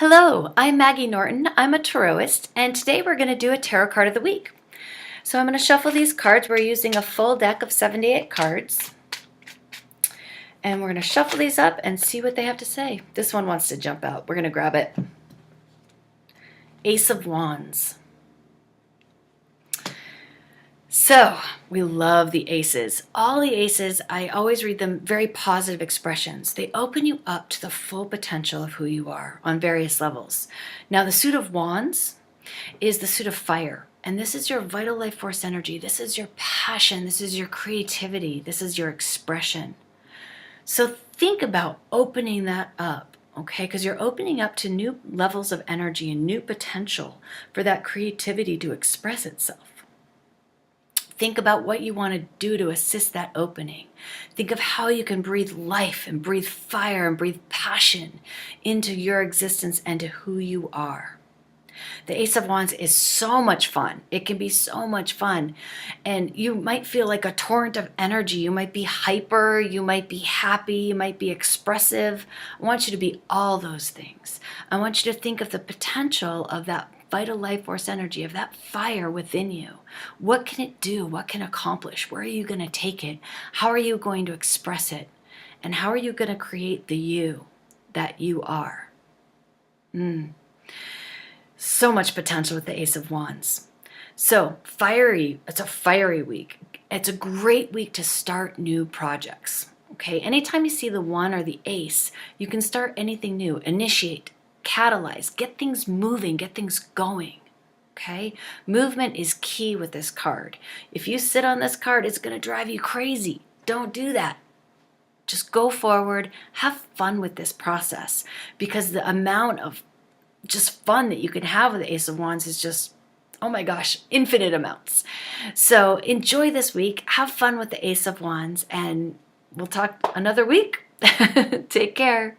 Hello, I'm Maggie Norton. I'm a Tarotist, and today we're going to do a tarot card of the week. So I'm going to shuffle these cards. We're using a full deck of 78 cards. And we're going to shuffle these up and see what they have to say. This one wants to jump out. We're going to grab it. Ace of Wands. So, we love the aces. All the aces, I always read them very positive expressions. They open you up to the full potential of who you are on various levels. Now, the suit of wands is the suit of fire. And this is your vital life force energy. This is your passion. This is your creativity. This is your expression. So think about opening that up, okay? Because you're opening up to new levels of energy and new potential for that creativity to express itself. Think about what you want to do to assist that opening. Think of how you can breathe life and breathe fire and breathe passion into your existence and to who you are. The Ace of Wands is so much fun. It can be so much fun. And you might feel like a torrent of energy. You might be hyper, you might be happy, you might be expressive. I want you to be all those things. I want you to think of the potential of that vital life force energy, of that fire within you. What can it do? What can it accomplish? Where are you going to take it? How are you going to express it? And how are you going to create the you that you are? So much potential with the Ace of Wands. So fiery, it's a fiery week. It's a great week to start new projects. Okay, anytime you see the one or the ace, you can start anything new, initiate, catalyze, get things moving, get things going. Okay, movement is key with this card. If you sit on this card, it's going to drive you crazy. Don't do that. Just go forward, have fun with this process, because the amount of just fun that you can have with the Ace of Wands is just, oh my gosh, infinite amounts. So enjoy this week, have fun with the Ace of Wands, and we'll talk another week. Take care.